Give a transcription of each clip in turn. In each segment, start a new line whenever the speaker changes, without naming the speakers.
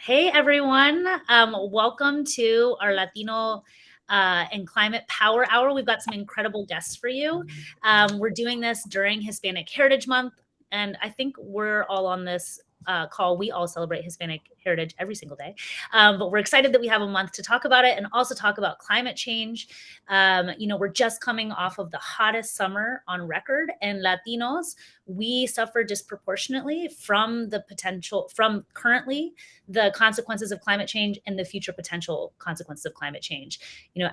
Hey, everyone. Welcome to our Latino and Climate Power Hour. We've got some incredible guests for you. We're doing this during Hispanic Heritage Month, and I think we're all on this call. We all celebrate Hispanic heritage every single day, but we're excited that we have a month to talk about it and also talk about climate change. We're just coming off of the hottest summer on record, and Latinos, we suffer disproportionately from currently the consequences of climate change and the future potential consequences of climate change.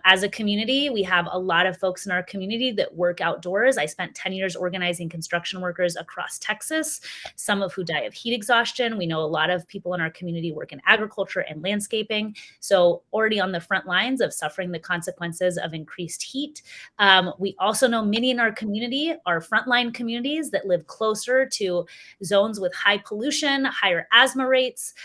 As a community, we have a lot of folks in our community that work outdoors. I spent 10 years organizing construction workers across Texas, some of who die of heat exhaustion. We know a lot of people in our community work in agriculture and landscaping, so already on the front lines of suffering the consequences of increased heat. We also know many in our community are frontline communities that live closer to zones with high pollution, higher asthma rates,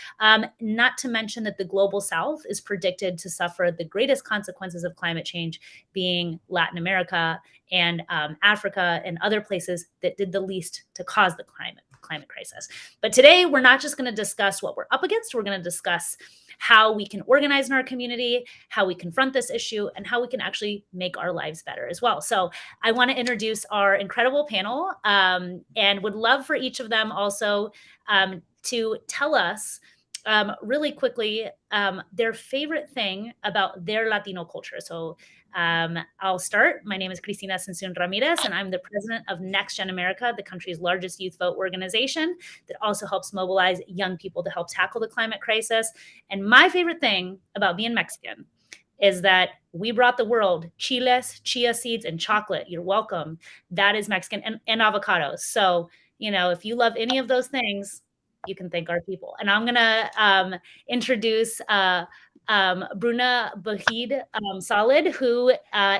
not to mention that the global South is predicted to suffer the greatest consequences of climate change, being Latin America and Africa and other places that did the least to cause the climate crisis. But today, we're not just going to discuss what we're up against. We're going to discuss how we can organize in our community, how we confront this issue, and how we can actually make our lives better as well. So I want to introduce our incredible panel and would love for each of them also to tell us really quickly their favorite thing about their Latino culture. So I'll start. My name is Cristina Tzintzún Ramirez, and I'm the president of NextGen America, the country's largest youth vote organization that also helps mobilize young people to help tackle the climate crisis. And my favorite thing about being Mexican is that we brought the world chiles, chia seeds, and chocolate. You're welcome. That is Mexican, and avocados. So, if you love any of those things, you can thank our people. And I'm going to introduce Bruna Bahid Salid, who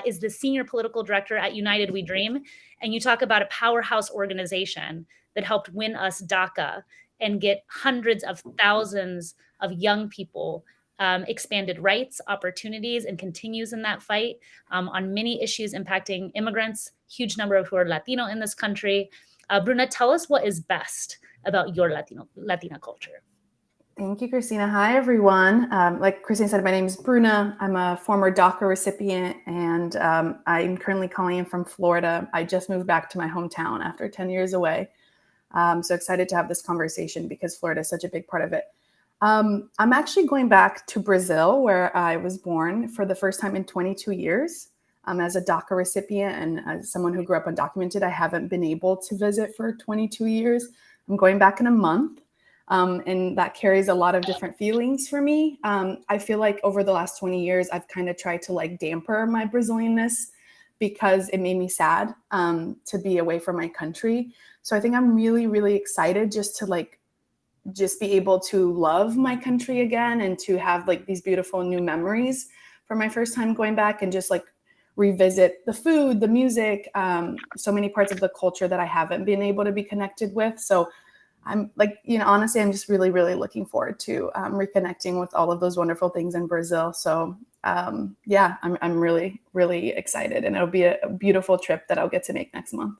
is the senior political director at United We Dream. And you talk about a powerhouse organization that helped win us DACA and get hundreds of thousands of young people expanded rights, opportunities, and continues in that fight on many issues impacting immigrants, huge number of who are Latino in this country. Bruna, tell us what is best about your Latina culture.
Thank you, Cristina. Hi, everyone. Like Cristina said, my name is Bruna. I'm a former DACA recipient, and I'm currently calling in from Florida. I just moved back to my hometown after 10 years away. So excited to have this conversation because Florida is such a big part of it. I'm actually going back to Brazil, where I was born for the first time in 22 years. As a DACA recipient and as someone who grew up undocumented, I haven't been able to visit for 22 years. I'm going back in a month, and that carries a lot of different feelings for me. I feel like over the last 20 years, I've kind of tried to damper my Brazilianness because it made me sad to be away from my country. So I think I'm really, really excited just be able to love my country again and to have these beautiful new memories for my first time going back and just revisit the food, the music, so many parts of the culture that I haven't been able to be connected with. So I'm honestly, I'm just really, really looking forward to reconnecting with all of those wonderful things in Brazil. So I'm really, really excited, and it'll be a beautiful trip that I'll get to make next month.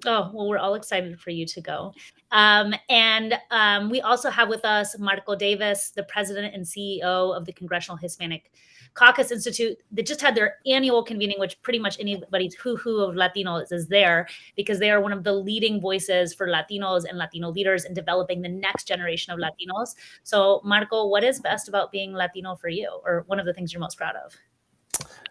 Oh, well, we're all excited for you to go. We also have with us Marco Davis, the president and CEO of the Congressional Hispanic Caucus Institute, that just had their annual convening, which pretty much anybody's who of Latinos is there, because they are one of the leading voices for Latinos and Latino leaders in developing the next generation of Latinos. So, Marco, what is best about being Latino for you, or one of the things you're most proud of?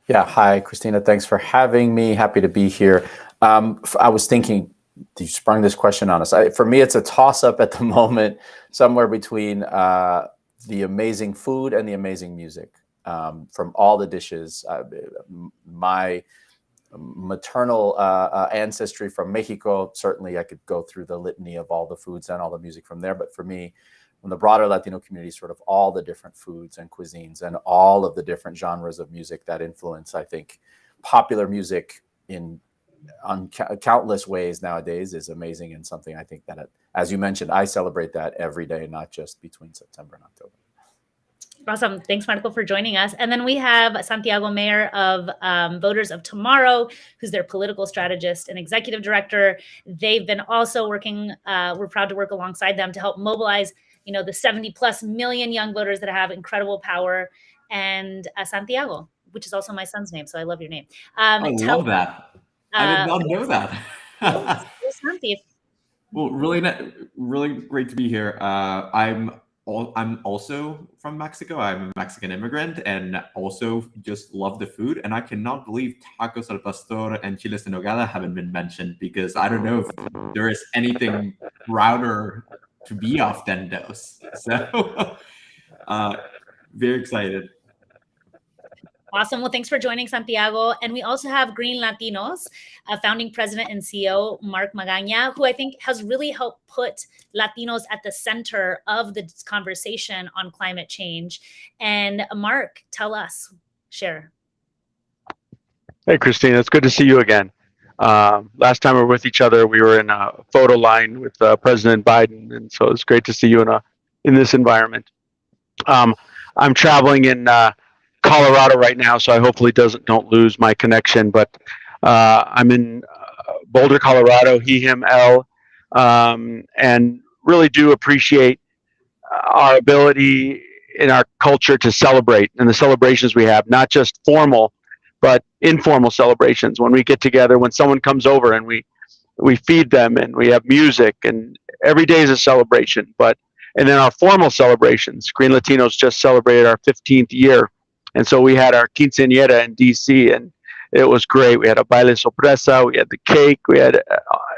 Yeah. Hi, Cristina. Thanks for having me. Happy to be here. I was thinking, you sprung this question on us. For me, it's a toss-up at the moment, somewhere between the amazing food and the amazing music from all the dishes. My maternal ancestry from Mexico, certainly I could go through the litany of all the foods and all the music from there. But for me, from the broader Latino community, sort of all the different foods and cuisines and all of the different genres of music that influence, I think, popular music on countless ways nowadays is amazing, and something I think that, as you mentioned, I celebrate that every day, not just between September and October.
Awesome. Thanks, Marco, for joining us. And then we have Santiago Mayer of Voters of Tomorrow, who's their political strategist and executive director. They've been also working, we're proud to work alongside them to help mobilize the 70+ million young voters that have incredible power, and Santiago, which is also my son's name. So I love your name.
I love that. I did not know that.
Santi.
Well, really great to be here. I'm also from Mexico. I'm a Mexican immigrant and also just love the food. And I cannot believe tacos al pastor and chiles en nogada haven't been mentioned, because I don't know if there is anything prouder to be off than those. So very excited.
Awesome. Well, thanks for joining, Santiago. And we also have Green Latinos, founding president and CEO, Mark Magaña, who I think has really helped put Latinos at the center of the conversation on climate change. And Mark, tell us, share.
Hey, Cristina, it's good to see you again. Last time we were with each other, we were in a photo line with President Biden. And so it's great to see you in this environment. I'm traveling in Colorado right now, so I hopefully don't lose my connection. But I'm in Boulder, Colorado, he, him, L, and really do appreciate our ability in our culture to celebrate, and the celebrations we have, not just formal, but informal celebrations. When we get together, when someone comes over and we feed them and we have music, and every day is a celebration. And then our formal celebrations, Green Latinos just celebrated our 15th year. And so we had our quinceañera in DC, and it was great. We had a baile sorpresa, we had the cake, we had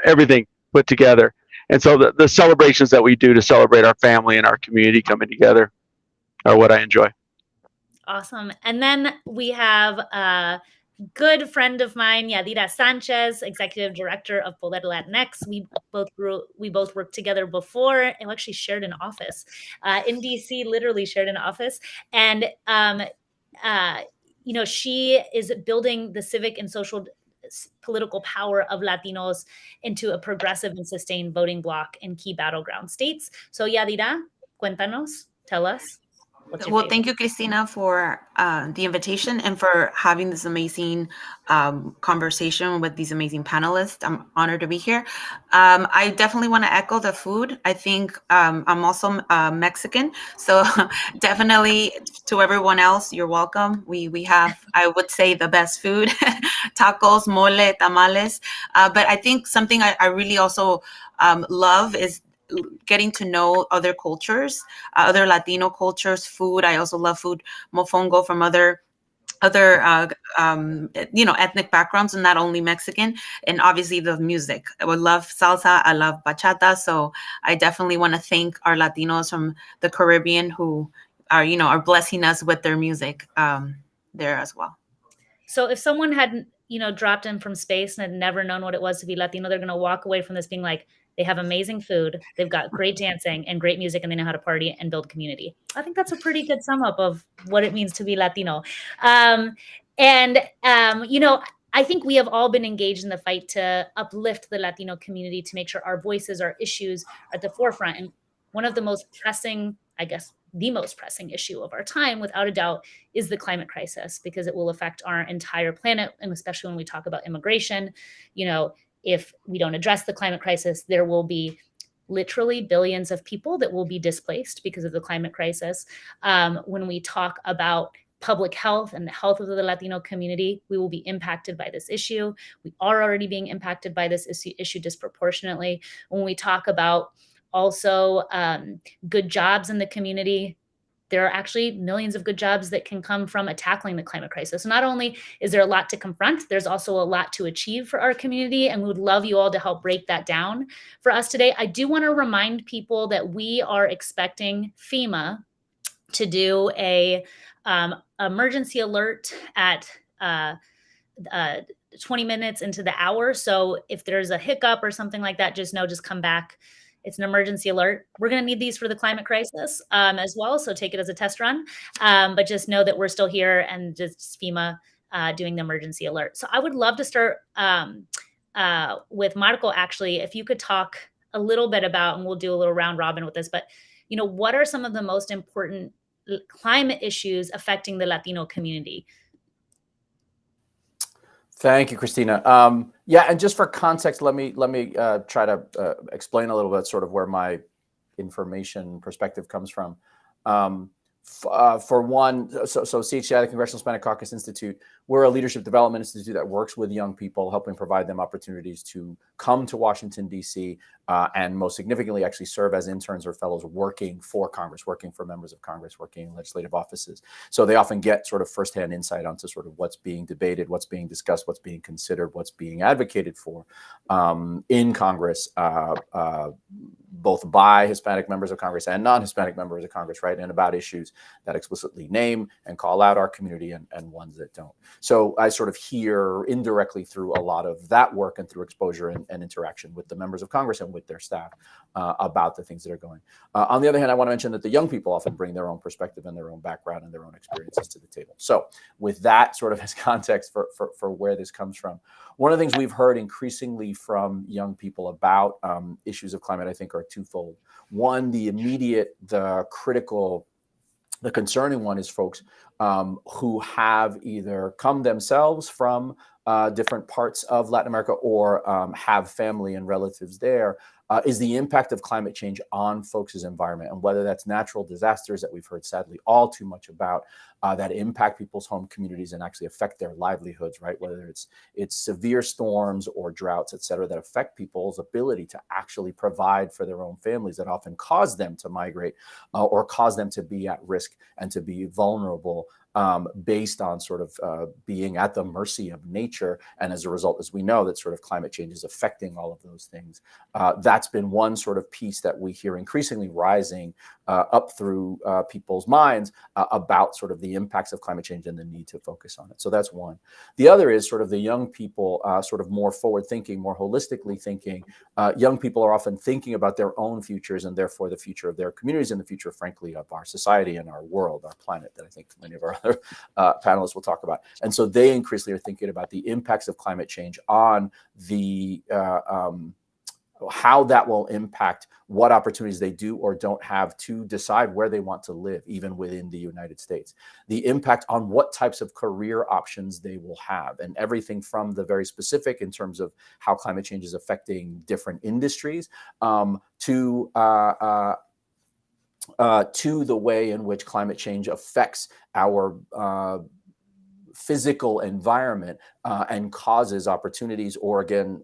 everything put together. And so the celebrations that we do to celebrate our family and our community coming together are what I enjoy.
Awesome. And then we have a good friend of mine, Yadira Sanchez, executive director of Poder Latinx. We both worked together before, and we actually shared an office in DC, literally shared an office. And she is building the civic and social political power of Latinos into a progressive and sustained voting bloc in key battleground states. So Yadira, cuéntanos, tell us.
Well, thank you, Cristina, for the invitation and for having this amazing conversation with these amazing panelists. I'm honored to be here. I definitely want to echo the food. I think I'm also Mexican, so definitely to everyone else, you're welcome. We have, I would say, the best food, tacos, mole, tamales. But I think something I really also love is getting to know other cultures, other Latino cultures, food. I also love food, mofongo from other ethnic backgrounds, and not only Mexican. And obviously the music. I would love salsa. I love bachata. So I definitely want to thank our Latinos from the Caribbean who are blessing us with their music there as well.
So if someone had dropped in from space and had never known what it was to be Latino, they're going to walk away from this being like, they have amazing food, they've got great dancing and great music, and they know how to party and build community. I think that's a pretty good sum up of what it means to be Latino. I think we have all been engaged in the fight to uplift the Latino community, to make sure our voices, our issues are at the forefront. And one of the most pressing, I guess, the most pressing issue of our time, without a doubt, is the climate crisis, because it will affect our entire planet. And especially when we talk about immigration, if we don't address the climate crisis, there will be literally billions of people that will be displaced because of the climate crisis. When we talk about public health and the health of the Latino community, we will be impacted by this issue. We are already being impacted by this issue disproportionately. When we talk about also good jobs in the community, there are actually millions of good jobs that can come from tackling the climate crisis. So not only is there a lot to confront, there's also a lot to achieve for our community, and we would love you all to help break that down for us today. I do want to remind people that we are expecting FEMA to do a emergency alert at 20 minutes into the hour. So if there's a hiccup or something like that, just come back. It's an emergency alert. We're going to need these for the climate crisis as well. So take it as a test run. But just know that we're still here, and just FEMA doing the emergency alert. So I would love to start with Marco, actually, if you could talk a little bit about, and we'll do a little round robin with this, but what are some of the most important climate issues affecting the Latino community?
Thank you, Cristina. And just for context, let me try to explain a little bit sort of where my information perspective comes from. For one, so CHCI, the Congressional Hispanic Caucus Institute, we're a leadership development institute that works with young people, helping provide them opportunities to come to Washington, D.C., and most significantly, actually serve as interns or fellows working for Congress, working for members of Congress, working in legislative offices. So they often get sort of firsthand insight onto sort of what's being debated, what's being discussed, what's being considered, what's being advocated for in Congress, both by Hispanic members of Congress and non-Hispanic members of Congress, right? And about issues that explicitly name and call out our community and ones that don't. So I sort of hear indirectly through a lot of that work and through exposure and interaction with the members of Congress and with their staff about the things that are going. On the other hand, I want to mention that the young people often bring their own perspective and their own background and their own experiences to the table. So with that sort of as context for where this comes from, one of the things we've heard increasingly from young people about issues of climate, I think, are twofold. One, the immediate, the critical, the concerning one is folks who have either come themselves from different parts of Latin America or have family and relatives there, is the impact of climate change on folks' environment, and whether that's natural disasters that we've heard sadly all too much about that impact people's home communities and actually affect their livelihoods, right? Whether it's severe storms or droughts, et cetera, that affect people's ability to actually provide for their own families, that often cause them to migrate or cause them to be at risk and to be vulnerable based on sort of being at the mercy of nature. And as a result, as we know, that sort of climate change is affecting all of those things. That's been one sort of piece that we hear increasingly rising up through people's minds about sort of the impacts of climate change and the need to focus on it. So that's one. The other is sort of the young people, sort of more forward thinking, more holistically thinking. Young people are often thinking about their own futures and therefore the future of their communities and the future, frankly, of our society and our world, our planet, that I think many of our other panelists will talk about. And so they increasingly are thinking about the impacts of climate change on the how that will impact what opportunities they do or don't have to decide where they want to live, even within the United States. The impact on what types of career options they will have, and everything from the very specific in terms of how climate change is affecting different industries to the way in which climate change affects our physical environment and causes opportunities or, again,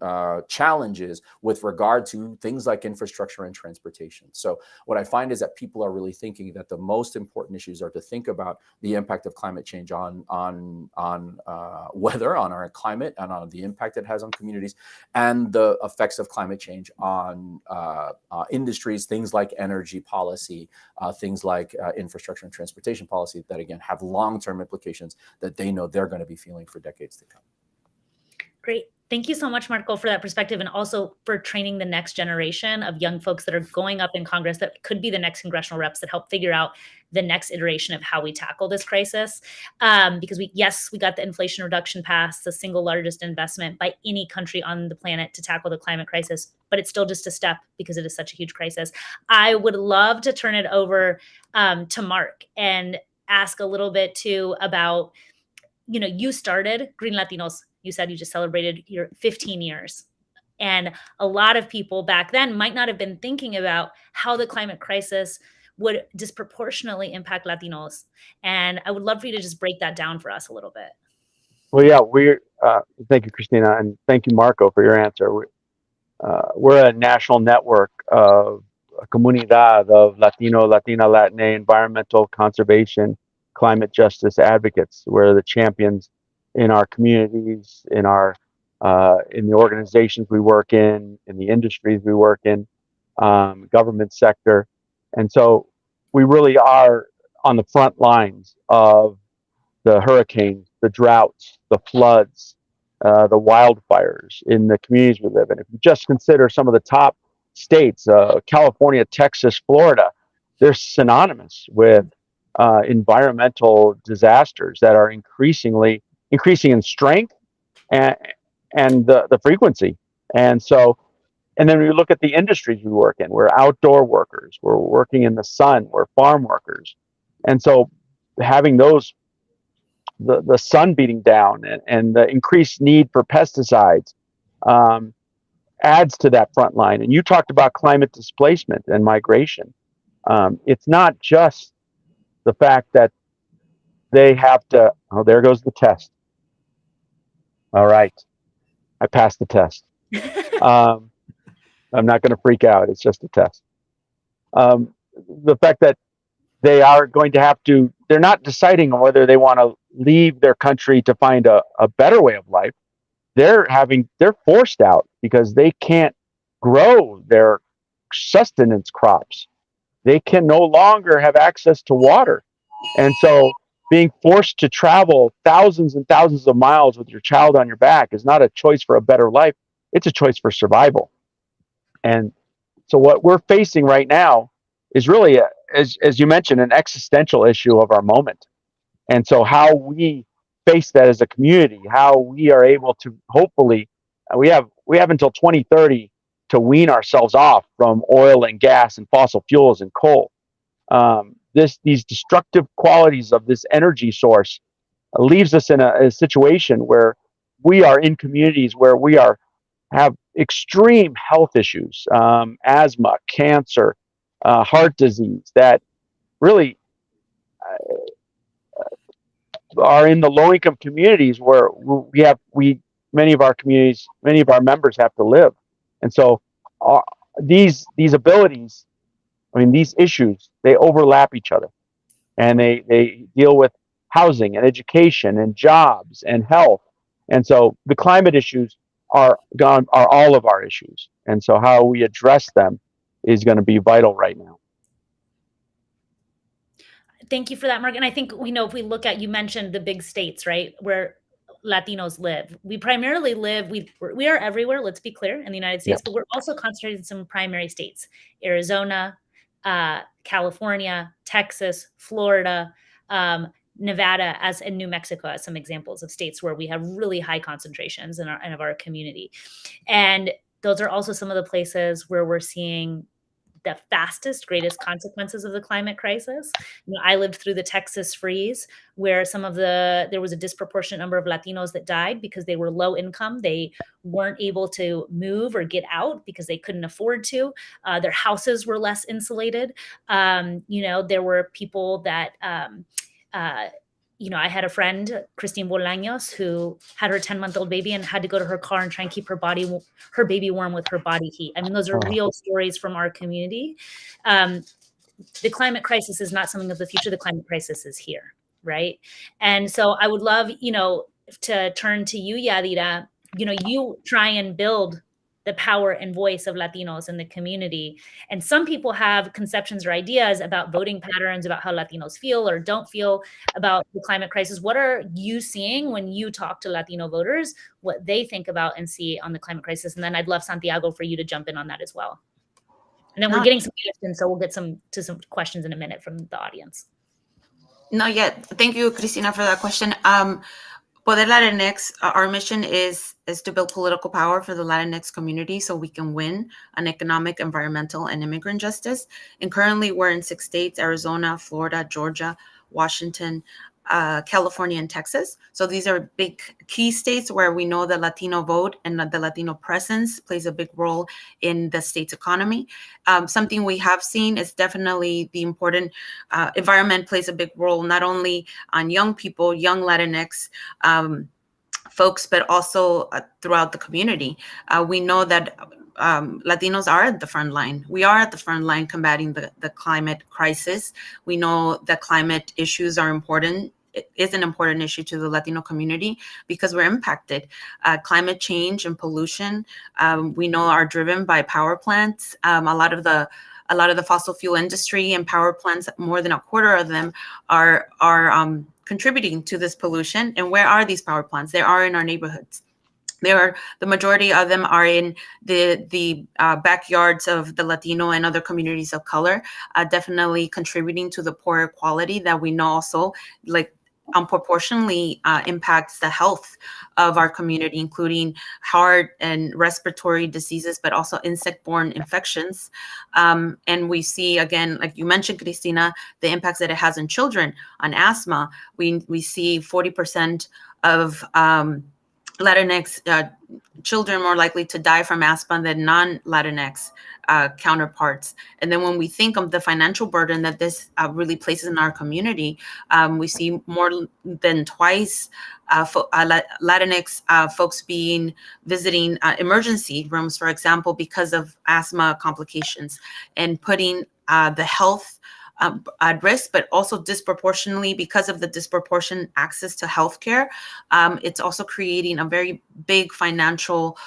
challenges with regard to things like infrastructure and transportation. So what I find is that people are really thinking that the most important issues are to think about the impact of climate change on weather, on our climate, and on the impact it has on communities, and the effects of climate change on industries, things like energy policy, things like infrastructure and transportation policy that, again, have long-term implications that they know they're going to be feeling for decades to come.
Great. Thank you so much, Marco, for that perspective, and also for training the next generation of young folks that are going up in Congress that could be the next congressional reps that help figure out the next iteration of how we tackle this crisis. Because we got the Inflation Reduction passed, the single largest investment by any country on the planet to tackle the climate crisis, but it's still just a step because it is such a huge crisis. I would love to turn it over to Mark and ask a little bit too about, you started Green Latinos. You said you just celebrated your 15 years. And a lot of people back then might not have been thinking about how the climate crisis would disproportionately impact Latinos. And I would love for you to just break that down for us a little bit.
Well, yeah, thank you, Cristina, and thank you, Marco, for your answer. We're a national network of a comunidad of Latino, Latina, Latinx, environmental conservation, climate justice advocates. We're the champions in our communities, in the organizations we work in the industries we work in, government sector. And so we really are on the front lines of the hurricanes, the droughts, the floods, the wildfires in the communities we live in. If you just consider some of the top states, California, Texas, Florida, they're synonymous with environmental disasters that are increasing in strength and the frequency. And then when you look at the industries we work in, we're outdoor workers, we're working in the sun, we're farm workers. And so having the sun beating down and the increased need for pesticides, adds to that front line. And you talked about climate displacement and migration. It's not just the fact that they have to, oh, there goes the test. All right, I passed the test. I'm not going to freak out. It's just a test. The fact that they are going to have to, they're not deciding on whether they want to leave their country to find a better way of life. They're forced out because they can't grow their sustenance crops. They can no longer have access to water. And so being forced to travel thousands and thousands of miles with your child on your back is not a choice for a better life. It's a choice for survival. And so what we're facing right now is really, as you mentioned, an existential issue of our moment. And so how we face that as a community, how we are able to hopefully, we have until 2030 to wean ourselves off from oil and gas and fossil fuels and coal. These destructive qualities of this energy source leaves us in a situation where we are in communities where we have extreme health issues, asthma, cancer, heart disease, that really are in the low-income communities where many of our members have to live. And so these abilities, these issues, they overlap each other, and they deal with housing and education and jobs and health. And so the climate issues are all of our issues. And so how we address them is going to be vital right now.
Thank you for that, Mark. And I think, if we look at, you mentioned the big states, right, where Latinos live. We primarily live, we are everywhere, let's be clear, in the United States, but we're also concentrated in some primary states: Arizona, California, Texas, Florida, Nevada, and New Mexico as some examples of states where we have really high concentrations in our community. And those are also some of the places where we're seeing the greatest consequences of the climate crisis. I lived through the Texas freeze, where there was a disproportionate number of Latinos that died because they were low income. They weren't able to move or get out because they couldn't afford to. Their houses were less insulated. There were people that, I had a friend, Cristina Bolaños, who had her 10-month-old baby and had to go to her car and try and keep her baby warm with her body heat. Those are real stories from our community. The climate crisis is not something of the future. The climate crisis is here, right? And so I would love, to turn to you, Yadira. You try and build the power and voice of Latinos in the community. And some people have conceptions or ideas about voting patterns, about how Latinos feel or don't feel about the climate crisis. What are you seeing when you talk to Latino voters, what they think about and see on the climate crisis? And then I'd love, Santiago, for you to jump in on that as well. And then we're getting some questions, so we'll get to some questions in a minute from the audience.
Not yet. Thank you, Cristina, for that question. Poder Latinx, our mission is to build political power for the Latinx community so we can win on economic, environmental, and immigrant justice. And currently we're in 6 states: Arizona, Florida, Georgia, Washington, California, and Texas. So these are big key states where we know the Latino vote and the Latino presence plays a big role in the state's economy. Something we have seen is definitely the important environment plays a big role, not only on young people, young Latinx folks, but also throughout the community. We know that Latinos are at the front line. We are at the front line combating the climate crisis. We know that climate issues are important. It is an important issue to the Latino community because we're impacted. Climate change and pollution, we know, are driven by power plants. A lot of the fossil fuel industry and power plants, more than a quarter of them are contributing to this pollution. And where are these power plants? They are in our neighborhoods. The majority of them are in the backyards of the Latino and other communities of color, definitely contributing to the poorer quality that we know also unproportionately impacts the health of our community, including heart and respiratory diseases, but also insect-borne infections. And we see, again, like you mentioned, Cristina, the impacts that it has on children, on asthma. We see 40% of Latinx children more likely to die from asthma than non-Latinx counterparts. And then when we think of the financial burden that this really places in our community, we see more than twice Latinx folks visiting emergency rooms, for example, because of asthma complications, and putting the health at risk, but also disproportionately because of the disproportionate access to healthcare. It's also creating a very big financial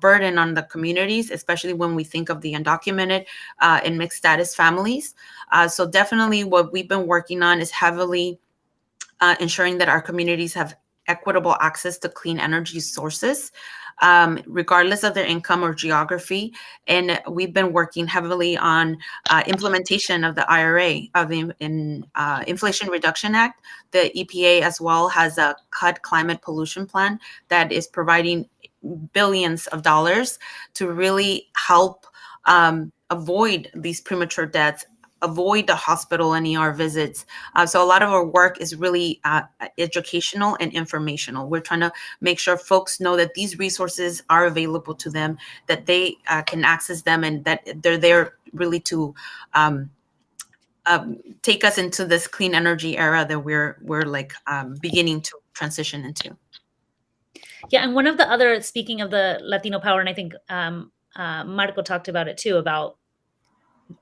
burden on the communities, especially when we think of the undocumented and mixed status families. So definitely what we've been working on is heavily ensuring that our communities have equitable access to clean energy sources, regardless of their income or geography. And we've been working heavily on implementation of the IRA, of the Inflation Reduction Act. The EPA as well has a cut climate pollution plan that is providing billions of dollars to really help avoid these premature deaths, avoid the hospital and ER visits. So a lot of our work is really educational and informational. We're trying to make sure folks know that these resources are available to them, that they can access them, and that they're there really to take us into this clean energy era that we're like beginning to transition into.
Yeah, and one of the other, speaking of the Latino power, and I think Marco talked about it too, about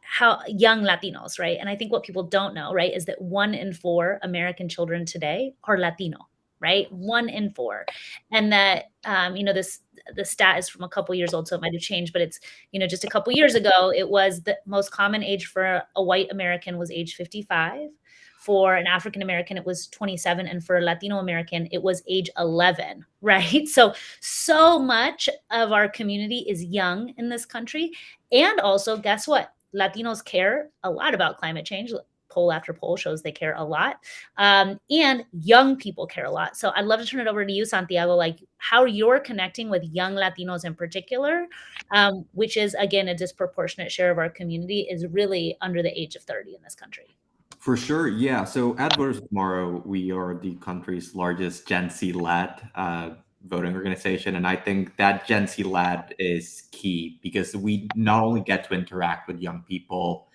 how young Latinos, right? And I think what people don't know, right, is that 1 in 4 American children today are Latino, right? 1 in 4. And that, the stat is from a couple years old, so it might have changed, but it's, just a couple years ago, it was the most common age for a white American was age 55. For an African American, it was 27. And for a Latino American, it was age 11, right? So much of our community is young in this country. And also, guess what? Latinos care a lot about climate change. Poll after poll shows they care a lot. And young people care a lot. So I'd love to turn it over to you, Santiago, like how you're connecting with young Latinos in particular, which is, again, a disproportionate share of our community is really under the age of 30 in this country.
For sure, yeah. So at Voters Tomorrow, we are the country's largest Gen Z-led voting organization. And I think that Gen Z-led is key because we not only get to interact with young people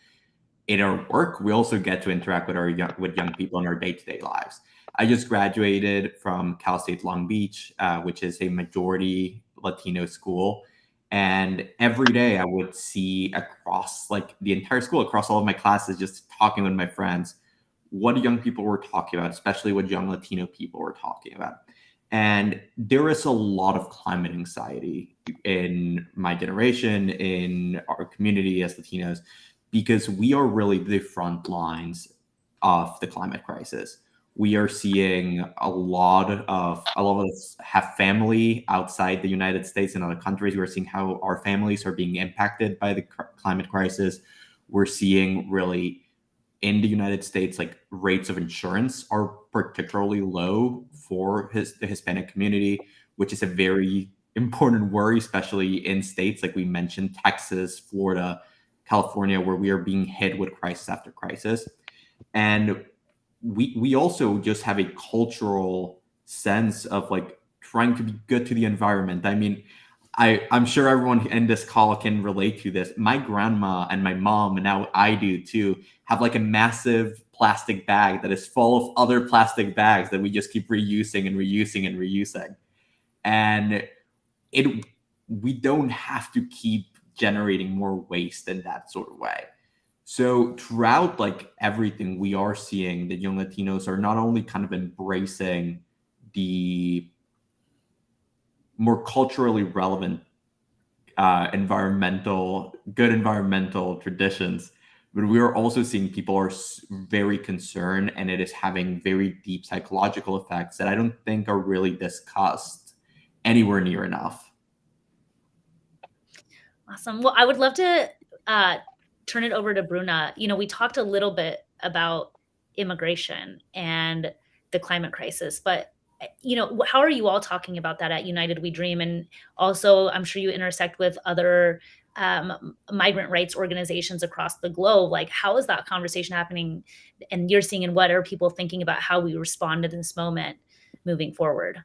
in our work, we also get to interact with young people in our day-to-day lives. I just graduated from Cal State Long Beach, which is a majority Latino school. And every day I would see across like the entire school, across all of my classes, just talking with my friends, what young people were talking about, especially what young Latino people were talking about. And there is a lot of climate anxiety in my generation, in our community as Latinos, because we are really the front lines of the climate crisis. We are seeing a lot of us have family outside the United States and other countries. We're seeing how our families are being impacted by the climate crisis. We're seeing really in the United States, like rates of insurance are particularly low for the Hispanic community, which is a very important worry, especially in states like we mentioned, Texas, Florida, California, where we are being hit with crisis after crisis. And we also just have a cultural sense of like trying to be good to the environment. I mean, I'm sure everyone in this call can relate to this. My grandma and my mom, and now I do too, have like a massive plastic bag that is full of other plastic bags that we just keep reusing and reusing and reusing. And we don't have to keep generating more waste in that sort of way. So throughout like everything, we are seeing that young Latinos are not only kind of embracing the more culturally relevant environmental traditions, but we are also seeing people are very concerned, and it is having very deep psychological effects that I don't think are really discussed anywhere near enough.
Awesome. Well, I would love to turn it over to Bruna. We talked a little bit about immigration and the climate crisis, but how are you all talking about that at United We Dream? And also, I'm sure you intersect with other migrant rights organizations across the globe. Like, how is that conversation happening? And you're seeing, and what are people thinking about how we respond to this moment moving forward?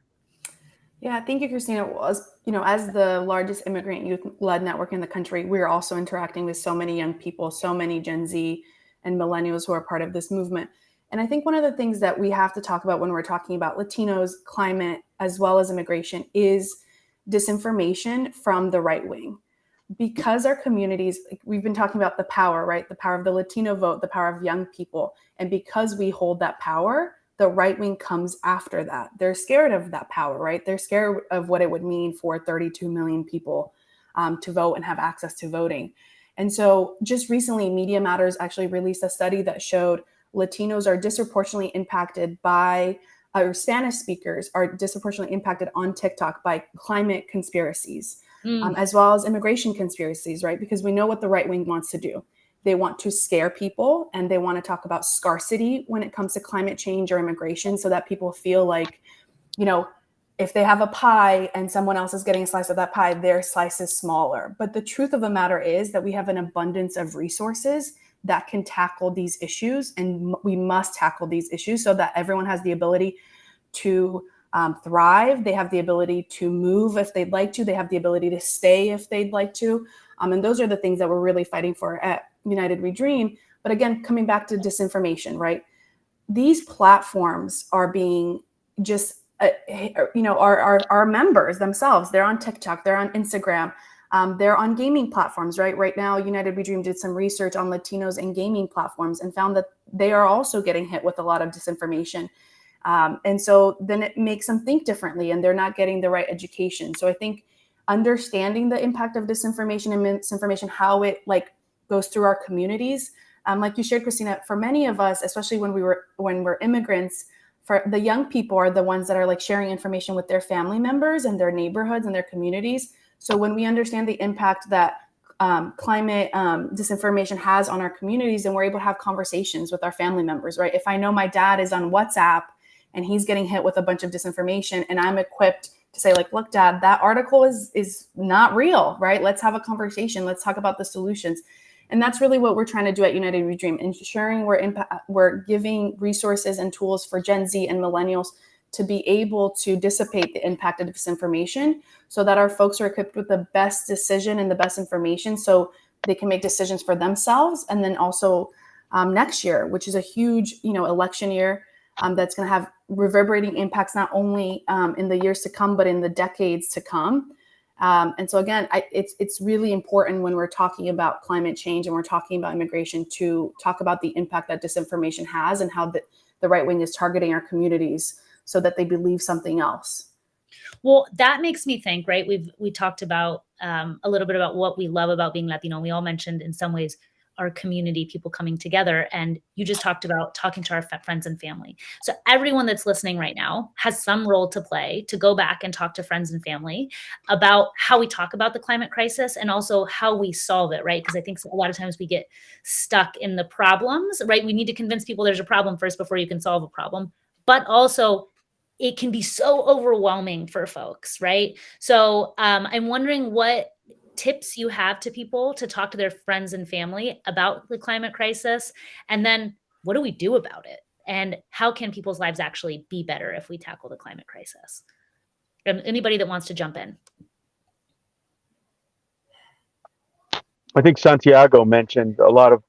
Yeah, thank you, Christina. Well, as the largest immigrant youth-led network in the country, we're also interacting with so many young people, so many Gen Z and millennials who are part of this movement. And I think one of the things that we have to talk about when we're talking about Latinos, climate, as well as immigration is disinformation from the right wing. Because our communities, we've been talking about the power, right? The power of the Latino vote, the power of young people. And because we hold that power, the right wing comes after that. They're scared of that power, right? They're scared of what it would mean for 32 million people to vote and have access to voting. And so just recently, Media Matters actually released a study that showed Latinos are disproportionately impacted by, or Spanish speakers are disproportionately impacted on TikTok by climate conspiracies, as well as immigration conspiracies, right? Because we know what the right wing wants to do. They want to scare people and they want to talk about scarcity when it comes to climate change or immigration so that people feel like, if they have a pie and someone else is getting a slice of that pie, their slice is smaller. But the truth of the matter is that we have an abundance of resources that can tackle these issues, and we must tackle these issues so that everyone has the ability to thrive. They have the ability to move if they'd like to. They have the ability to stay if they'd like to. And those are the things that we're really fighting for at United We Dream. But again, coming back to disinformation, right? These platforms are being just, our members themselves. They're on TikTok, they're on Instagram, they're on gaming platforms, right? Right now, United We Dream did some research on Latinos and gaming platforms and found that they are also getting hit with a lot of disinformation. And so then it makes them think differently and they're not getting the right education. So I think understanding the impact of disinformation and misinformation, how it goes through our communities. Like you shared, Cristina, for many of us, especially when we're immigrants, for the young people are the ones that are sharing information with their family members and their neighborhoods and their communities. So when we understand the impact that climate disinformation has on our communities, then we're able to have conversations with our family members, right? If I know my dad is on WhatsApp and he's getting hit with a bunch of disinformation and I'm equipped to say look, Dad, that article is not real, right? Let's have a conversation. Let's talk about the solutions. And that's really what we're trying to do at United We Dream, ensuring we're giving resources and tools for Gen Z and millennials to be able to dissipate the impact of disinformation so that our folks are equipped with the best decision and the best information so they can make decisions for themselves. And then also next year, which is a huge, election year, that's going to have reverberating impacts not only in the years to come, but in the decades to come. And so again, it's really important when we're talking about climate change and we're talking about immigration to talk about the impact that disinformation has and how the right wing is targeting our communities so that they believe something else.
Well, that makes me think, right? We talked about a little bit about what we love about being Latino. We all mentioned in some ways our community, people coming together. And you just talked about talking to our friends and family. So everyone that's listening right now has some role to play to go back and talk to friends and family about how we talk about the climate crisis and also how we solve it, right? Because I think a lot of times we get stuck in the problems, right? We need to convince people there's a problem first before you can solve a problem. But also it can be so overwhelming for folks, right? So I'm wondering what tips you have to people to talk to their friends and family about the climate crisis, and then what do we do about it, and how can people's lives actually be better if we tackle the climate crisis? Anybody that wants to jump in.
I think Santiago mentioned a lot of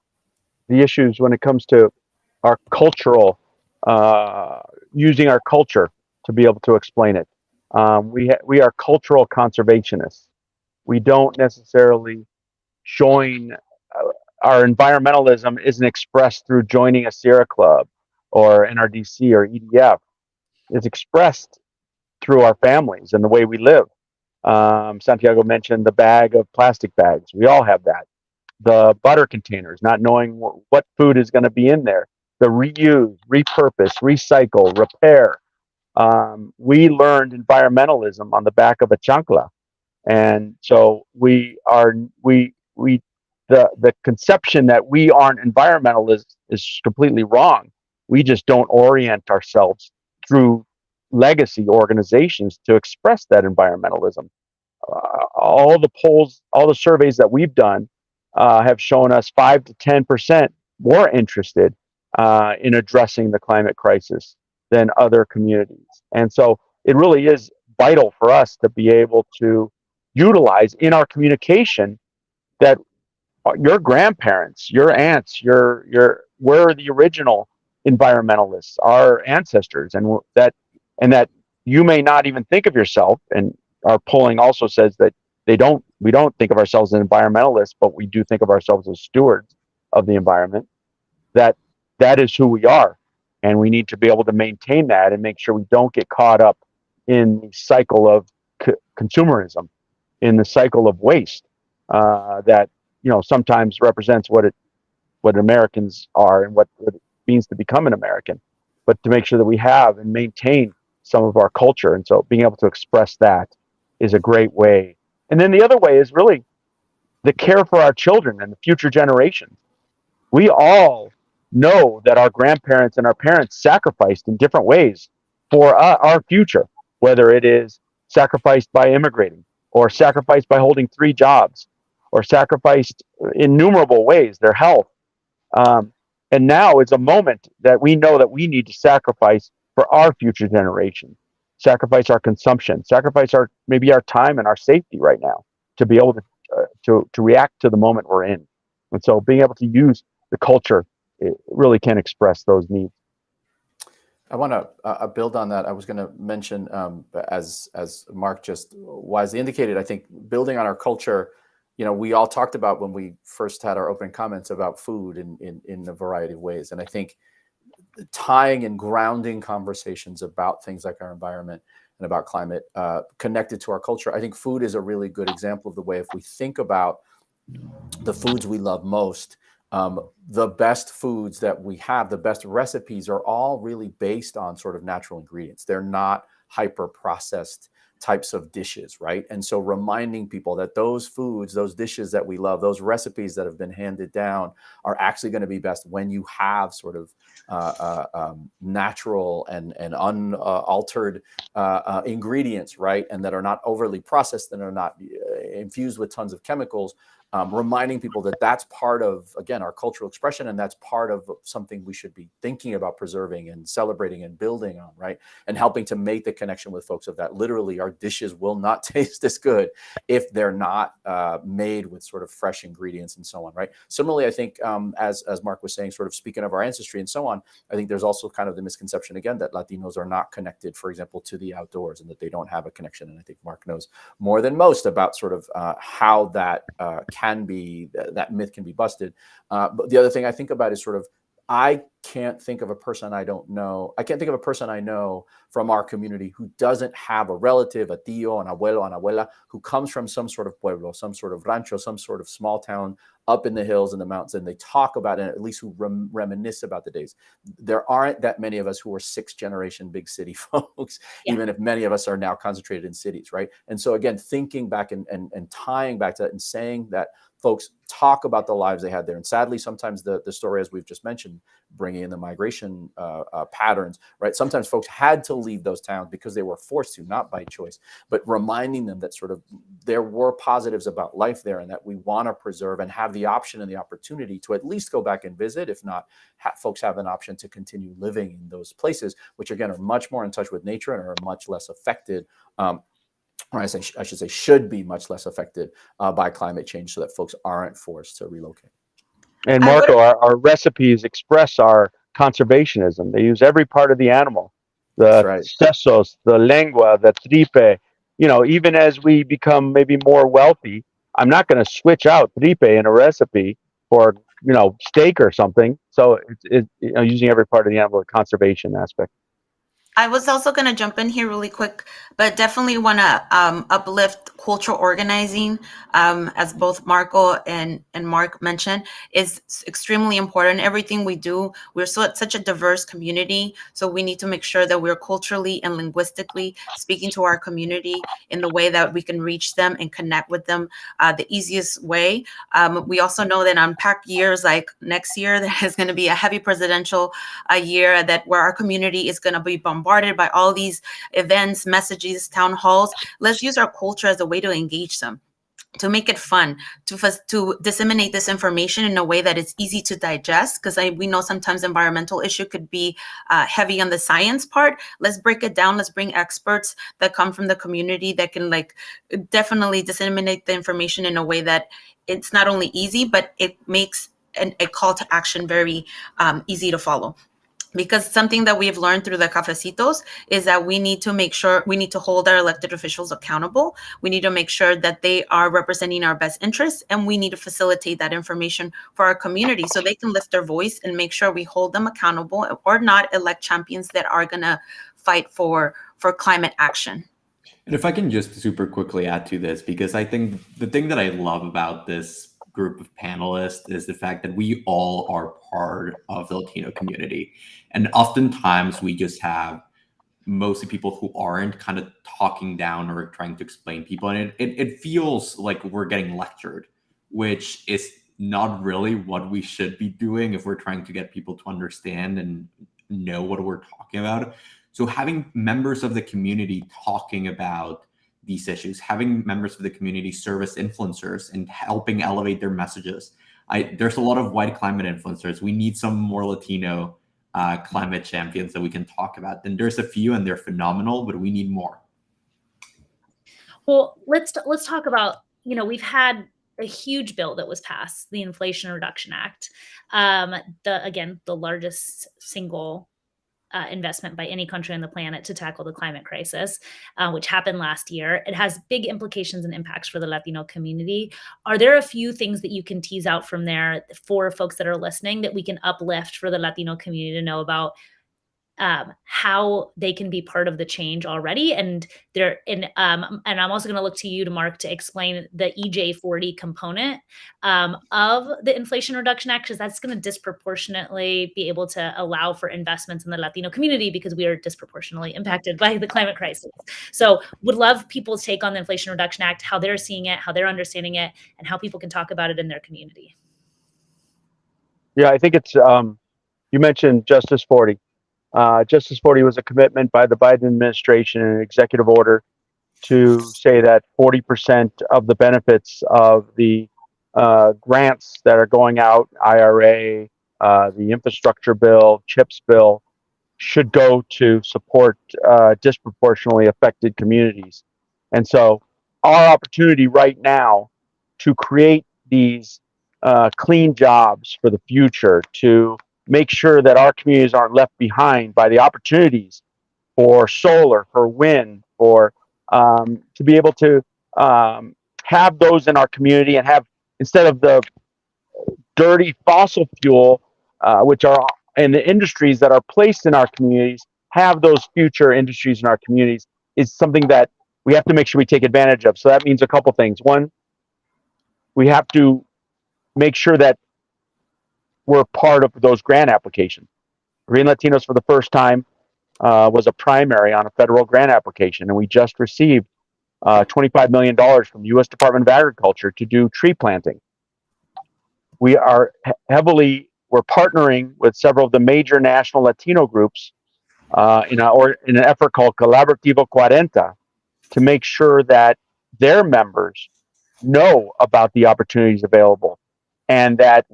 the issues when it comes to our cultural, using our culture to be able to explain it. We are cultural conservationists. We don't necessarily join, our environmentalism isn't expressed through joining a Sierra Club or NRDC or EDF. It's expressed through our families and the way we live. Santiago mentioned the bag of plastic bags. We all have that. The butter containers, not knowing what food is going to be in there. The reuse, repurpose, recycle, repair. We learned environmentalism on the back of a chancla. And so the conception that we aren't environmentalists is completely wrong. We just don't orient ourselves through legacy organizations to express that environmentalism. All the polls, all the surveys that we've done have shown us 5 to 10% more interested in addressing the climate crisis than other communities. And so it really is vital for us to be able to utilize in our communication that your grandparents, your aunts, were the original environmentalists, our ancestors, and that you may not even think of yourself. And our polling also says that we don't think of ourselves as environmentalists, but we do think of ourselves as stewards of the environment. That is who we are, and we need to be able to maintain that and make sure we don't get caught up in the cycle of consumerism, in the cycle of waste that sometimes represents what Americans are and what it means to become an American, but to make sure that we have and maintain some of our culture. And so being able to express that is a great way. And then the other way is really the care for our children and the future generations. We all know that our grandparents and our parents sacrificed in different ways for our future, whether it is sacrificed by immigrating or sacrificed by holding 3 jobs or sacrificed in innumerable ways, their health. And now it's a moment that we know that we need to sacrifice for our future generation, sacrifice our consumption, sacrifice maybe our time and our safety right now to be able to react to the moment we're in. And so being able to use the culture, it really can express those needs.
I want to build on that. I was going to mention, as Mark just wisely indicated, I think building on our culture, we all talked about when we first had our opening comments about food in a variety of ways. And I think tying and grounding conversations about things like our environment and about climate connected to our culture, I think food is a really good example of the way, if we think about the foods we love most, the best foods that we have, the best recipes are all really based on sort of natural ingredients. They're not hyper processed types of dishes, right? And so reminding people that those foods, those dishes that we love, those recipes that have been handed down are actually going to be best when you have sort of natural and unaltered ingredients, right? And that are not overly processed and are not infused with tons of chemicals. Reminding people that that's part of, again, our cultural expression, and that's part of something we should be thinking about preserving and celebrating and building on, right? And helping to make the connection with folks of that. Literally, our dishes will not taste as good if they're not made with sort of fresh ingredients and so on, right? Similarly, I think, as Mark was saying, sort of speaking of our ancestry and so on, I think there's also kind of the misconception, again, that Latinos are not connected, for example, to the outdoors and that they don't have a connection. And I think Mark knows more than most about sort of how that can be, that myth can be busted. But the other thing I think about is sort of, I can't think of a person I know from our community who doesn't have a relative, a tío, an abuelo, an abuela, who comes from some sort of pueblo, some sort of rancho, some sort of small town up in the hills and the mountains, and they talk about it, at least who reminisce about the days. There aren't that many of us who are 6th generation big city folks, even if many of us are now concentrated in cities, right? And so again, thinking back and tying back to that and saying that folks talk about the lives they had there. And sadly, sometimes the story, as we've just mentioned, bringing in the migration patterns, right? Sometimes folks had to leave those towns because they were forced to, not by choice, but reminding them that sort of there were positives about life there and that we want to preserve and have the option and the opportunity to at least go back and visit. If not, folks have an option to continue living in those places, which again are much more in touch with nature and are much less affected or I should say, should be much less affected by climate change so that folks aren't forced to relocate.
And Marco, our recipes express our conservationism. They use every part of the animal, the sesos, the lengua, the tripe. Even as we become maybe more wealthy, I'm not going to switch out tripe in a recipe for, steak or something. So it's using every part of the animal, the conservation aspect.
I was also going to jump in here really quick, but definitely want to uplift cultural organizing, as both Marco and Mark mentioned, is extremely important. Everything we do, we're such a diverse community, so we need to make sure that we're culturally and linguistically speaking to our community in the way that we can reach them and connect with them the easiest way. We also know that on packed years like next year, there is going to be a heavy presidential year where our community is going to be bombarded by all these events, messages, town halls. Let's use our culture as a way to engage them. to make it fun, to disseminate this information in a way that it's easy to digest, because we know sometimes environmental issue could be heavy on the science part. Let's break it down. Let's bring experts that come from the community that can definitely disseminate the information in a way that it's not only easy, but it makes a call to action very easy to follow. Because something that we've learned through the cafecitos is that we need to hold our elected officials accountable. We need to make sure that they are representing our best interests, and we need to facilitate that information for our community so they can lift their voice and make sure we hold them accountable, or not elect champions that are gonna fight for climate action.
And if I can just super quickly add to this, because I think the thing that I love about this group of panelists is the fact that we all are part of the Latino community. And oftentimes we just have mostly people who aren't kind of talking down or trying to explain people. And it feels like we're getting lectured, which is not really what we should be doing if we're trying to get people to understand and know what we're talking about. So having members of the community talking about these issues, having members of the community serve as influencers and helping elevate their messages. There's a lot of white climate influencers. We need some more Latino climate champions that we can talk about. And there's a few and they're phenomenal, but we need more.
Well, let's talk about, we've had a huge bill that was passed, the Inflation Reduction Act. The largest single investment by any country on the planet to tackle the climate crisis, which happened last year. It has big implications and impacts for the Latino community. Are there a few things that you can tease out from there for folks that are listening that we can uplift for the Latino community to know about how they can be part of the change already? And I'm also going to look to you, Mark, to explain the EJ40 component of the Inflation Reduction Act, because that's going to disproportionately be able to allow for investments in the Latino community because we are disproportionately impacted by the climate crisis. So would love people's take on the Inflation Reduction Act, how they're seeing it, how they're understanding it, and how people can talk about it in their community.
Yeah, I think it's, you mentioned Justice 40. Justice 40 was a commitment by the Biden administration in an executive order to say that 40% of the benefits of the grants that are going out, IRA, the infrastructure bill, CHIPS bill, should go to support disproportionately affected communities. And so our opportunity right now to create these clean jobs for the future, to make sure that our communities aren't left behind by the opportunities for solar, for wind, for to be able to have those in our community and have, instead of the dirty fossil fuel, which are in the industries that are placed in our communities, have those future industries in our communities, is something that we have to make sure we take advantage of. So that means a couple things. One, we have to make sure that we're part of those grant applications. Green Latinos for the first time was a primary on a federal grant application, and we just received $25 million from the U.S. Department of Agriculture to do tree planting. We are we're partnering with several of the major national Latino groups in an effort called Colaborativo 40 to make sure that their members know about the opportunities available, and that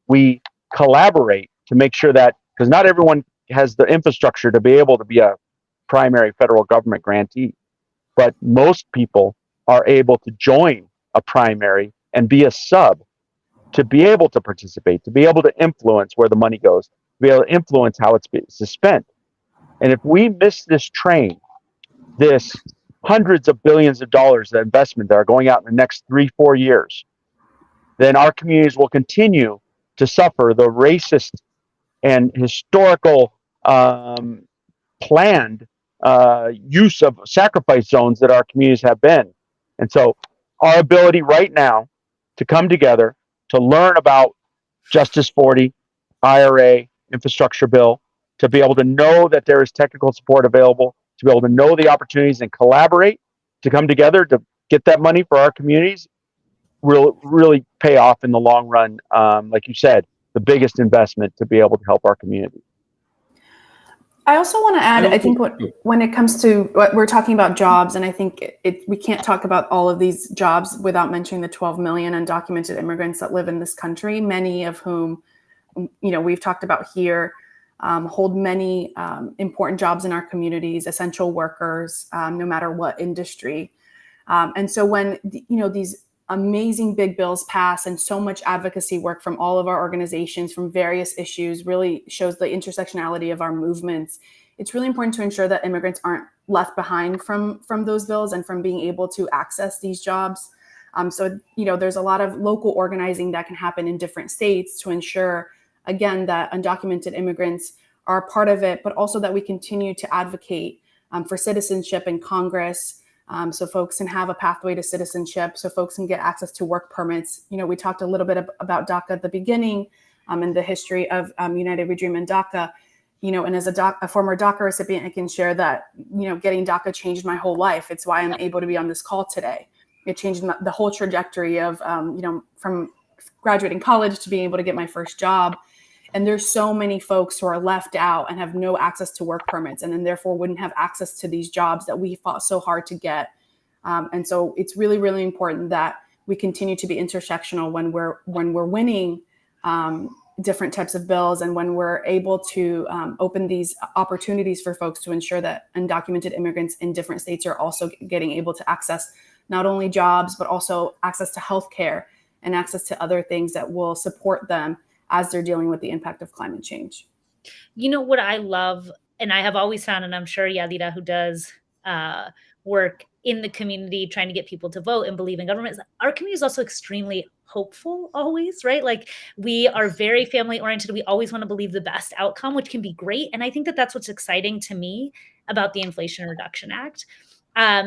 we collaborate to make sure that, because not everyone has the infrastructure to be able to be a primary federal government grantee, but most people are able to join a primary and be a sub to be able to participate, to be able to influence where the money goes, to be able to influence how it's spent. And if we miss this train, this hundreds of billions of dollars of investment that are going out in the next 3-4 years, then our communities will continue to suffer the racist and historical planned use of sacrifice zones that our communities have been. And so our ability right now to come together, to learn about Justice 40, IRA, infrastructure bill, to be able to know that there is technical support available, to be able to know the opportunities and collaborate, to come together to get that money for our communities, will really pay off in the long run. Like you said, the biggest investment to be able to help our community.
I also want to add, I think when it comes to what we're talking about jobs, and I think we can't talk about all of these jobs without mentioning the 12 million undocumented immigrants that live in this country, many of whom, we've talked about here, hold many important jobs in our communities, essential workers, no matter what industry. And so when, these amazing big bills pass and so much advocacy work from all of our organizations from various issues really shows the intersectionality of our movements, it's really important to ensure that immigrants aren't left behind from those bills and from being able to access these jobs. So there's a lot of local organizing that can happen in different states to ensure, again, that undocumented immigrants are a part of it, but also that we continue to advocate for citizenship in Congress, so folks can have a pathway to citizenship, so folks can get access to work permits. We talked a little bit about DACA at the beginning, and the history of United We Dream and DACA. And as a former DACA recipient, I can share that, getting DACA changed my whole life. It's why I'm able to be on this call today. It changed the whole trajectory of, from graduating college to being able to get my first job. And there's so many folks who are left out and have no access to work permits, and then therefore wouldn't have access to these jobs that we fought so hard to get. And so it's really, really important that we continue to be intersectional when we're winning different types of bills, and when we're able to open these opportunities for folks to ensure that undocumented immigrants in different states are also getting able to access not only jobs, but also access to healthcare and access to other things that will support them as they're dealing with the impact of climate change.
What I love, and I have always found, and I'm sure Yadira, who does work in the community trying to get people to vote and believe in government, our community is also extremely hopeful always, right? Like, we are very family oriented. We always want to believe the best outcome, which can be great. And I think that that's what's exciting to me about the Inflation Reduction Act.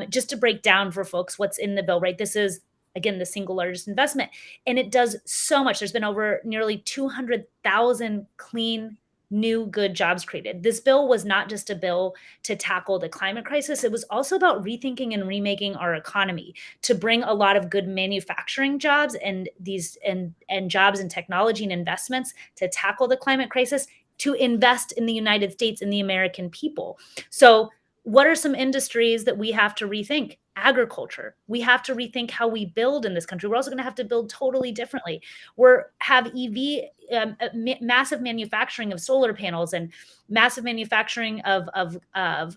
Just to break down for folks what's in the bill, right? This is, again, the single largest investment, and it does so much. There's been over nearly 200,000 clean, new, good jobs created. This bill was not just a bill to tackle the climate crisis. It was also about rethinking and remaking our economy to bring a lot of good manufacturing jobs and jobs in technology and investments to tackle the climate crisis, to invest in the United States and the American people. So what are some industries that we have to rethink? Agriculture. We have to rethink how we build in this country. We're also going to have to build totally differently. Have massive manufacturing of solar panels and massive manufacturing of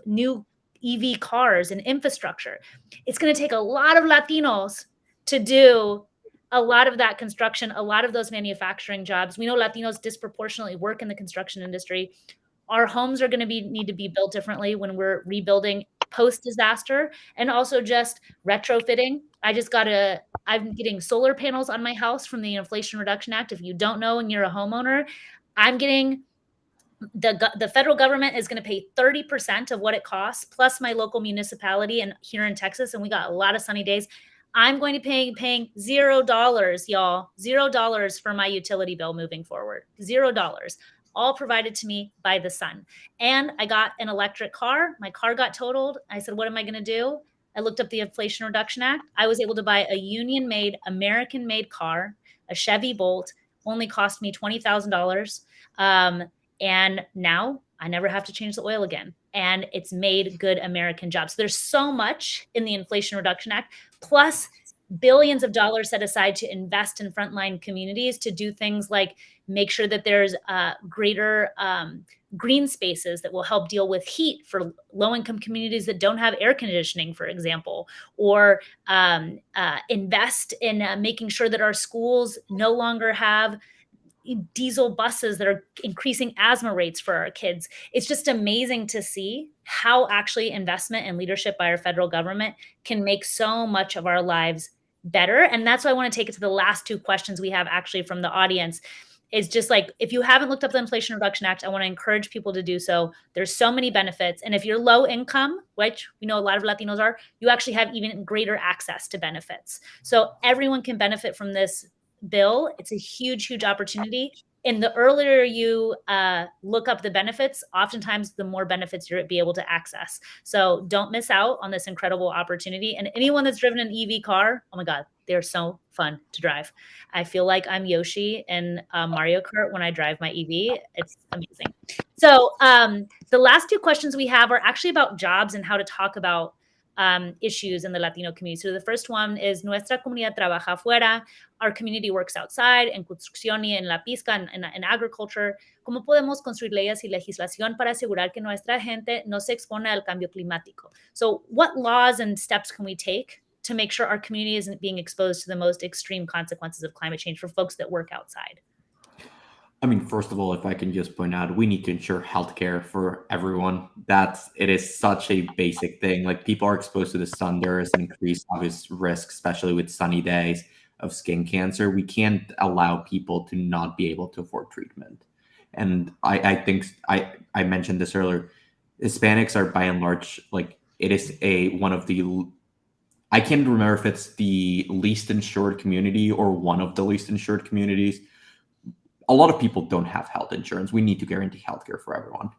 new EV cars and infrastructure. It's going to take a lot of Latinos to do a lot of that construction, a lot of those manufacturing jobs. We know Latinos disproportionately work in the construction industry. Our homes are going to need to be built differently when we're rebuilding post-disaster, and also just retrofitting. I'm getting solar panels on my house from the Inflation Reduction Act. If you don't know and you're a homeowner, I'm getting the federal government is going to pay 30% of what it costs, plus my local municipality, and here in Texas, and we got a lot of sunny days, I'm going to be paying $0, y'all, $0 for my utility bill moving forward, $0. All provided to me by the sun. And I got an electric car. My car got totaled. I said, what am I going to do? I looked up the Inflation Reduction Act. I was able to buy a union-made, American-made car, a Chevy Bolt, only cost me $20,000. And now I never have to change the oil again. And it's made good American jobs. There's so much in the Inflation Reduction Act, plus billions of dollars set aside to invest in frontline communities to do things like make sure that there's greater green spaces that will help deal with heat for low-income communities that don't have air conditioning, for example, or invest in making sure that our schools no longer have diesel buses that are increasing asthma rates for our kids. It's just amazing to see how actually investment and leadership by our federal government can make so much of our lives better. And that's why I want to take it to the last two questions we have actually from the audience. Is just like, if you haven't looked up the Inflation Reduction Act, I want to encourage people to do so. There's so many benefits. And if you're low income, which we know a lot of Latinos are, you actually have even greater access to benefits. So everyone can benefit from this bill. It's a huge, huge opportunity. And the earlier you look up the benefits, oftentimes the more benefits you'll be able to access. So don't miss out on this incredible opportunity. And anyone that's driven an EV car, oh my God, they're so fun to drive. I feel like I'm Yoshi in Mario Kart when I drive my EV. It's amazing. So the last two questions we have are actually about jobs and how to talk about issues in the Latino community. So the first one is nuestra comunidad trabaja afuera. Our community works outside, en construcción y en la pizca, en agriculture. ¿Cómo podemos construir leyes y legislación para asegurar que nuestra gente no se expone al cambio climático? So what laws and steps can we take to make sure our community isn't being exposed to the most extreme consequences of climate change for folks that work outside?
I mean, first of all, if I can just point out, we need to ensure healthcare for everyone. It is such a basic thing. Like, people are exposed to the sun. There is an increased obvious risk, especially with sunny days, of skin cancer. We can't allow people to not be able to afford treatment. And I think I mentioned this earlier. Hispanics are by and large, like, it is one of the, I can't remember if it's the least insured community or one of the least insured communities. A lot of people don't have health insurance. We need to guarantee healthcare for everyone.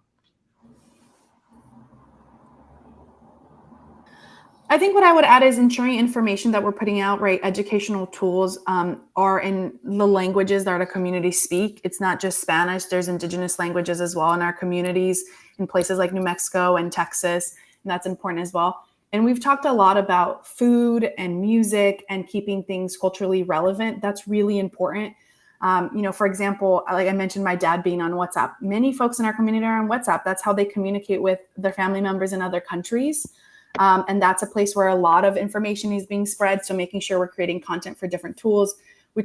I think what I would add is ensuring information that we're putting out, right? Educational tools are in the languages that our communities speak. It's not just Spanish. There's indigenous languages as well in our communities in places like New Mexico and Texas, and that's important as well. And we've talked a lot about food and music and keeping things culturally relevant. That's really important. For example, like I mentioned, my dad being on WhatsApp. Many folks in our community are on WhatsApp. That's how they communicate with their family members in other countries. And that's a place where a lot of information is being spread. So making sure we're creating content for different tools. We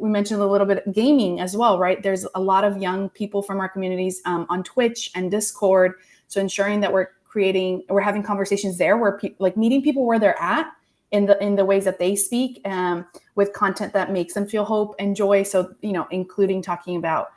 mentioned a little bit gaming as well, right? There's a lot of young people from our communities on Twitch and Discord. So ensuring that we're having conversations there where meeting people where they're at in the ways that they speak, with content that makes them feel hope and joy. So, including talking about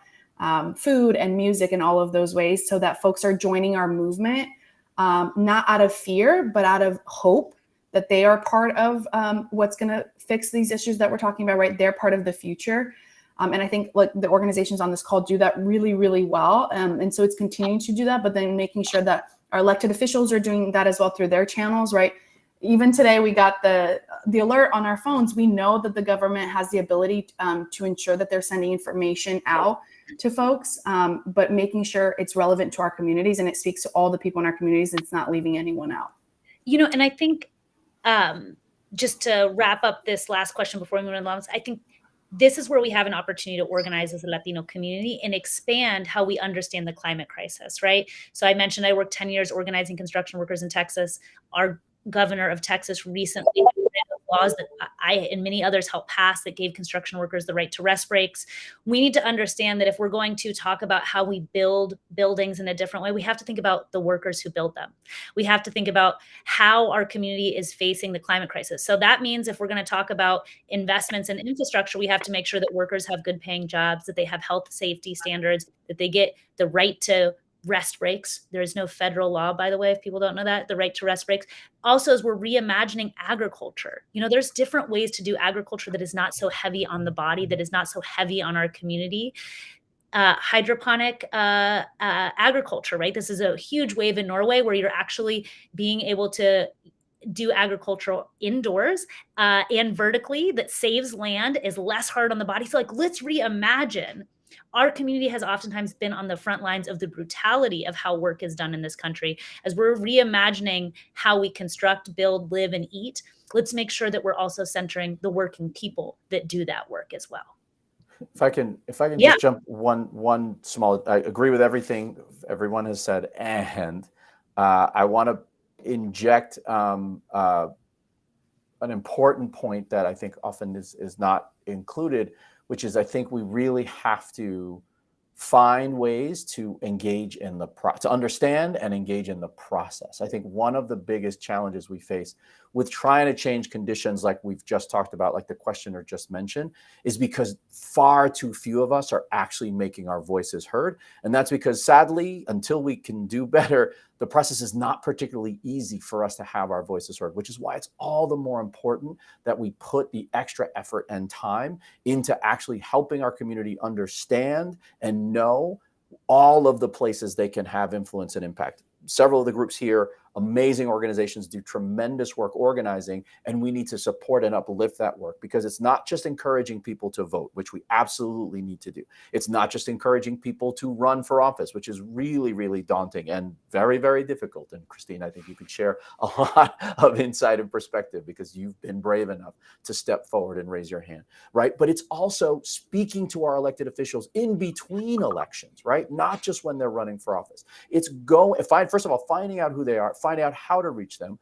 food and music and all of those ways, so that folks are joining our movement, not out of fear, but out of hope that they are part of what's going to fix these issues that we're talking about, right? They're part of the future. And I think like the organizations on this call do that really, really well. And so it's continuing to do that, but then making sure that our elected officials are doing that as well through their channels, right? Even today, we got the alert on our phones. We know that the government has the ability to ensure that they're sending information out to folks, but making sure it's relevant to our communities and it speaks to all the people in our communities. It's not leaving anyone out.
And I think just to wrap up this last question before we move on, I think this is where we have an opportunity to organize as a Latino community and expand how we understand the climate crisis, right? So I mentioned I worked 10 years organizing construction workers in Texas. Our governor of Texas recently laws that I and many others helped pass that gave construction workers the right to rest breaks. We need to understand that if we're going to talk about how we build buildings in a different way, we have to think about the workers who build them. We have to think about how our community is facing the climate crisis. So that means if we're going to talk about investments in infrastructure, we have to make sure that workers have good paying jobs, that they have health safety standards, that they get the right to rest breaks. There is no federal law, by the way, if people don't know that, the right to rest breaks. Also, as we're reimagining agriculture, there's different ways to do agriculture that is not so heavy on the body, that is not so heavy on our community. Hydroponic agriculture, right? This is a huge wave in Norway where you're actually being able to do agriculture indoors and vertically that saves land, is less hard on the body. So let's reimagine. Our community has oftentimes been on the front lines of the brutality of how work is done in this country. As we're reimagining how we construct, build, live, and eat, let's make sure that we're also centering the working people that do that work as well.
If I can just jump one small, I agree with everything everyone has said, and I want to inject an important point that I think often is not included, which is I think we really have to find ways to engage in to understand and engage in the process. I think one of the biggest challenges we face with trying to change conditions like we've just talked about, like the questioner just mentioned, is because far too few of us are actually making our voices heard. And that's because sadly, until we can do better, the process is not particularly easy for us to have our voices heard, which is why it's all the more important that we put the extra effort and time into actually helping our community understand and know all of the places they can have influence and impact. Several of the groups here Amazing organizations do tremendous work organizing, and we need to support and uplift that work, because it's not just encouraging people to vote, which we absolutely need to do. It's not just encouraging people to run for office, which is really, really daunting and very, very difficult. And Cristina, I think you could share a lot of insight and perspective, because you've been brave enough to step forward and raise your hand, right? But it's also speaking to our elected officials in between elections, right? Not just when they're running for office. It's first of all, finding out who they are, finding out how to reach them,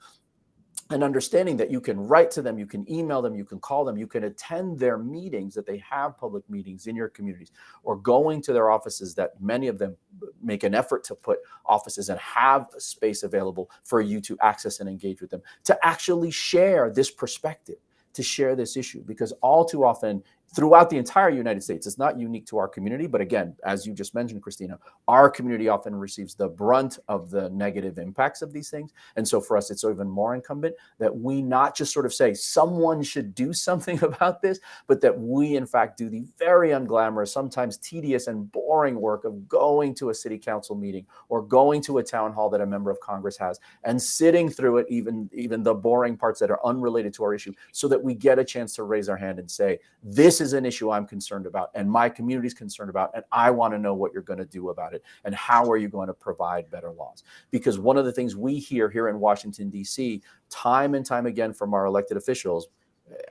and understanding that you can write to them, you can email them, you can call them, you can attend their meetings, that they have public meetings in your communities, or going to their offices, that many of them make an effort to put offices and have a space available for you to access and engage with them, to actually share this perspective, to share this issue. Because all too often, throughout the entire United States, it's not unique to our community, but again, as you just mentioned, Cristina, our community often receives the brunt of the negative impacts of these things. And so for us, it's even more incumbent that we not just sort of say someone should do something about this, but that we in fact do the very unglamorous, sometimes tedious and boring work of going to a city council meeting or going to a town hall that a member of Congress has, and sitting through it, even the boring parts that are unrelated to our issue, so that we get a chance to raise our hand and say, this is an issue I'm concerned about, and my community is concerned about, and I want to know what you're going to do about it, and how are you going to provide better laws? Because one of the things we hear here in Washington, D.C., time and time again from our elected officials,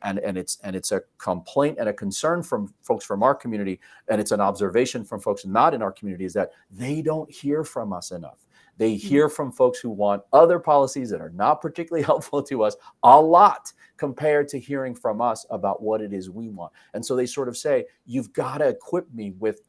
and it's a complaint and a concern from folks from our community, and it's an observation from folks not in our community, is that they don't hear from us enough. They hear from folks who want other policies that are not particularly helpful to us a lot, compared to hearing from us about what it is we want. And so they sort of say, you've got to equip me with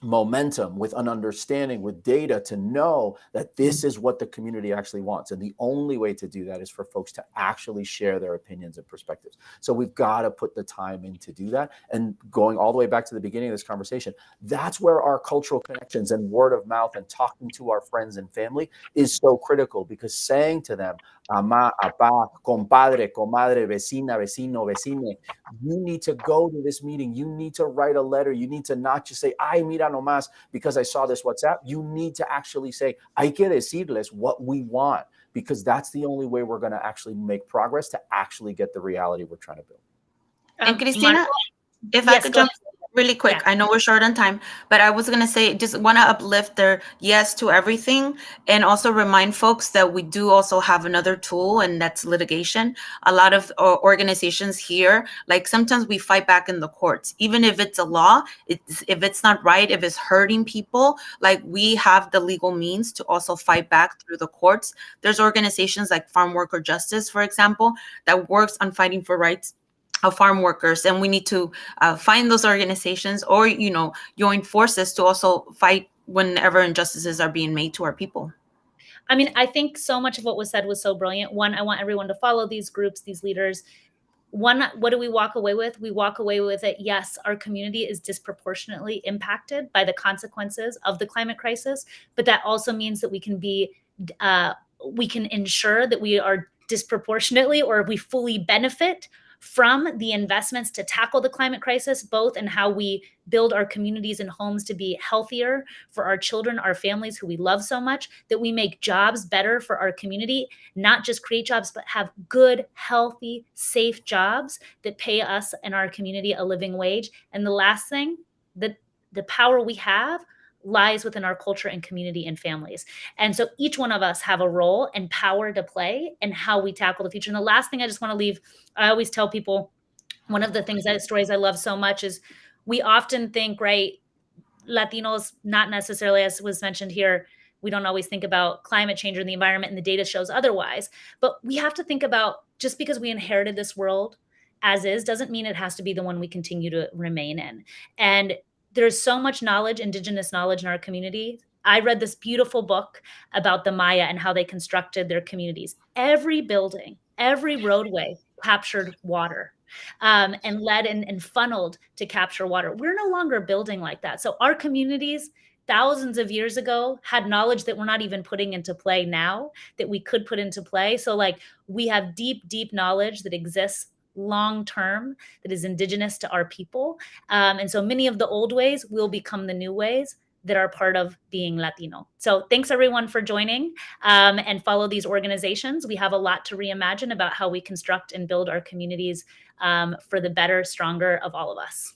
momentum, with an understanding, with data, to know that this is what the community actually wants. And the only way to do that is for folks to actually share their opinions and perspectives. So we've got to put the time in to do that. And going all the way back to the beginning of this conversation, that's where our cultural connections and word of mouth and talking to our friends and family is so critical, because saying to them, ama, apa, compadre, comadre, vecina, vecino, vecine, you need to go to this meeting. You need to write a letter. You need to not just say, ay, mira nomás, because I saw this WhatsApp. You need to actually say, hay que decirles what we want, because that's the only way we're going to actually make progress to actually get the reality we're trying to build.
And Cristina,
Marco?
if
Yes,
I could
go
jump really quick,
Yeah.
I know we're short on time, but I was going to say, just want to uplift their yes to everything, and also remind folks that we do also have another tool, and that's litigation. A lot of organizations here, like sometimes we fight back in the courts, even if it's a law, if it's not right, if it's hurting people, like we have the legal means to also fight back through the courts. There's organizations like Farm Worker Justice, for example, that works on fighting for rights of farm workers, and we need to find those organizations, or join forces to also fight whenever injustices are being made to our people.
I mean, I think so much of what was said was so brilliant. One, I want everyone to follow these groups, these leaders. One, what do we walk away with? We walk away with it. Yes, our community is disproportionately impacted by the consequences of the climate crisis, but that also means that we can ensure that we are disproportionately, or we fully benefit from the investments to tackle the climate crisis, both in how we build our communities and homes to be healthier for our children, our families who we love so much, that we make jobs better for our community, not just create jobs, but have good, healthy, safe jobs that pay us and our community a living wage. And the last thing, the power we have lies within our culture and community and families. And so each one of us have a role and power to play in how we tackle the future. And the last thing I just want to leave, I always tell people, one of the stories I love so much is, we often think, right, Latinos, not necessarily, as was mentioned here, we don't always think about climate change or the environment, and the data shows otherwise. But we have to think about, just because we inherited this world as is, doesn't mean it has to be the one we continue to remain in. And there's so much knowledge, indigenous knowledge in our community. I read this beautiful book about the Maya and how they constructed their communities. Every building, every roadway captured water, and led and funneled to capture water. We're no longer building like that. So our communities, thousands of years ago, had knowledge that we're not even putting into play now, that we could put into play. So like, we have deep, deep knowledge that exists long term, that is indigenous to our people. And so many of the old ways will become the new ways. that are part of being Latino. So thanks everyone for joining, and follow these organizations. We have a lot to reimagine about how we construct and build our communities for the better, stronger of all of us.